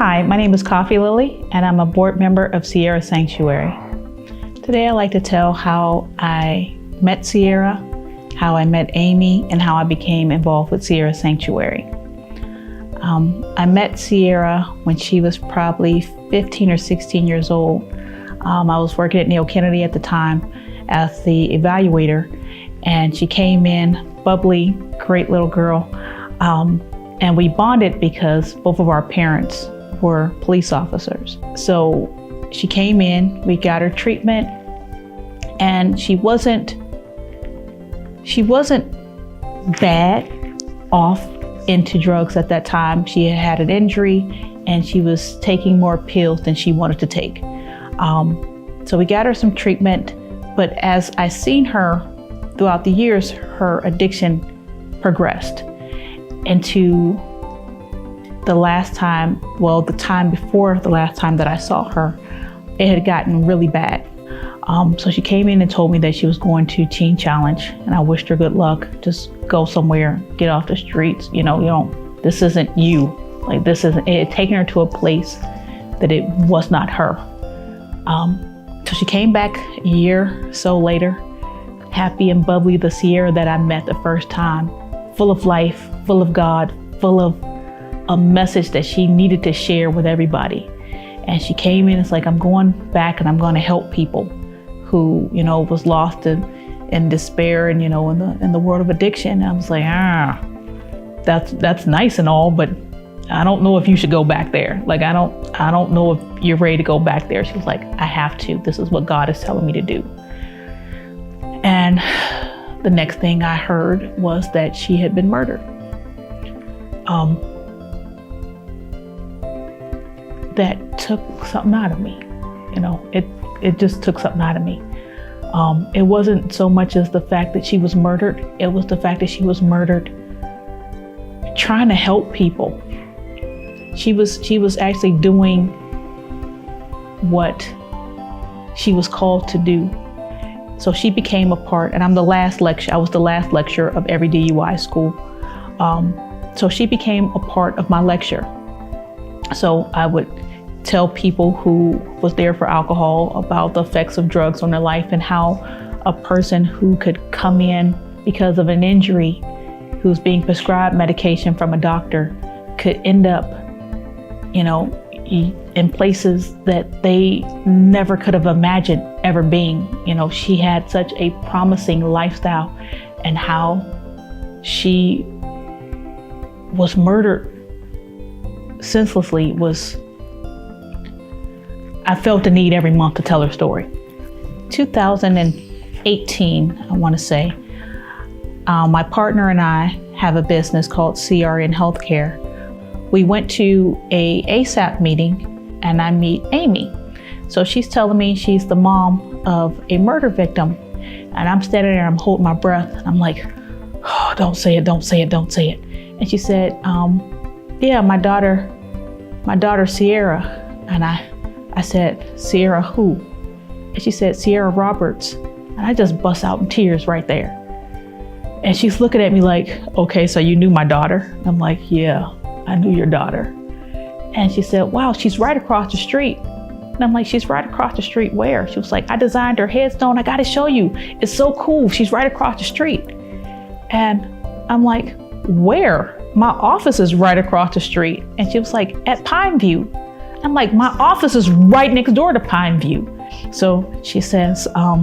Hi, my name is Kofee Lilly, and I'm a board member of Sierra Sanctuary. Today I'd like to tell how I met Sierra, how I met Amy, and how I became involved with Sierra Sanctuary. I met Sierra when she was probably 15 or 16 years old. I was working at Neil Kennedy at the time as the evaluator, and she came in, bubbly, great little girl, and we bonded because both of our parents were police officers. So she came in, we got her treatment, and she wasn't bad off into drugs at that time. She had had an injury and she was taking more pills than she wanted to take. So we got her some treatment, but as I seen her throughout the years, her addiction progressed into the last time, well, the time before the last time that I saw her, it had gotten really bad. So she came in and told me that she was going to Teen Challenge, and I wished her good luck. Just go somewhere, get off the streets. This isn't you. Like, this isn't it. Taking her to a place that it was not her. So she came back a year or so later, happy and bubbly, the Sierra that I met the first time, full of life, full of God, full of a message that she needed to share with everybody. And she came in, it's like, I'm going back and I'm going to help people who, was lost in despair and, in the world of addiction. And I was like, that's nice and all, but I don't know if you should go back there. Like, I don't know if you're ready to go back there. She was like, I have to. This is what God is telling me to do. And the next thing I heard was that she had been murdered. That took something out of me. It just took something out of me. It wasn't so much as the fact that she was murdered. It was the fact that she was murdered trying to help people. She was actually doing what she was called to do. So she became a part, and I was the last lecturer of every DUI school. So she became a part of my lecture. So I would tell people who was there for alcohol about the effects of drugs on their life, and how a person who could come in because of an injury, who's being prescribed medication from a doctor, could end up, in places that they never could have imagined ever being. She had such a promising lifestyle, and how she was murdered senselessly I felt the need every month to tell her story. 2018, I want to say, my partner and I have a business called CRN Healthcare. We went to a ASAP meeting, and I meet Amy. So she's telling me she's the mom of a murder victim, and I'm standing there, I'm holding my breath, and I'm like, oh, don't say it. And she said, yeah, my daughter Sierra. And I said, Sierra who? And she said, Sierra Roberts. And I just bust out in tears right there. And she's looking at me like, okay, so you knew my daughter? I'm like, yeah, I knew your daughter. And she said, wow, she's right across the street. And I'm like, she's right across the street where? She was like, I designed her headstone. I got to show you. It's so cool. She's right across the street. And I'm like, where? My office is right across the street. And she was like, at Pineview. I'm like, my office is right next door to Pineview. So she says, I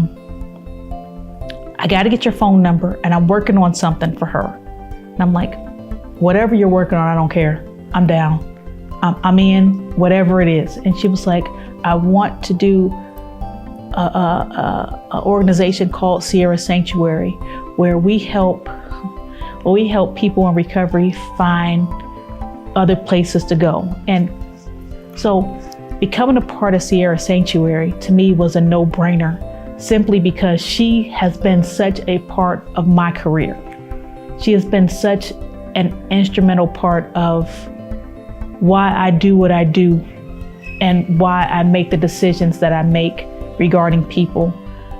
got to get your phone number, and I'm working on something for her. And I'm like, whatever you're working on, I don't care. I'm down. I'm in, whatever it is. And she was like, I want to do a organization called Sierra Sanctuary, where we help people in recovery find other places to go. And so becoming a part of Sierra Sanctuary to me was a no-brainer, simply because she has been such a part of my career. She has been such an instrumental part of why I do what I do and why I make the decisions that I make regarding people,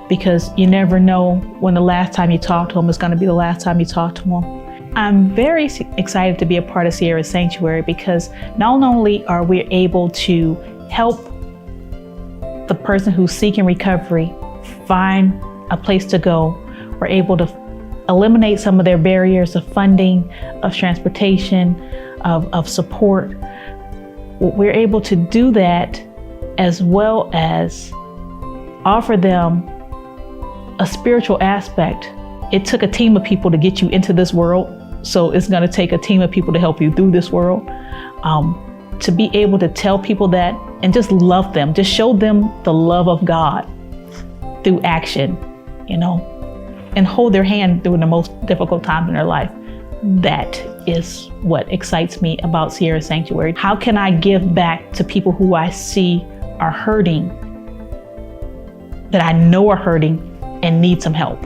because you never know when the last time you talk to them is going to be the last time you talk to them. I'm very excited to be a part of Sierra's Sanctuary because not only are we able to help the person who's seeking recovery find a place to go, we're able to eliminate some of their barriers of funding, of transportation, of support. We're able to do that as well as offer them a spiritual aspect. It took a team of people to get you into this world, so it's going to take a team of people to help you through this world. To be able to tell people that and just love them, just show them the love of God through action, and hold their hand during the most difficult times in their life. That is what excites me about Sierra Sanctuary. How can I give back to people who I see are hurting, that I know are hurting and need some help?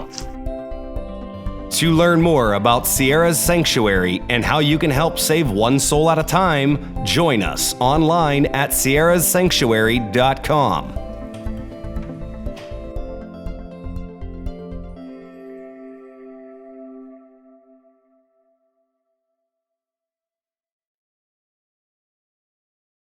To learn more about Sierra's Sanctuary and how you can help save one soul at a time, join us online at sierrassanctuary.com.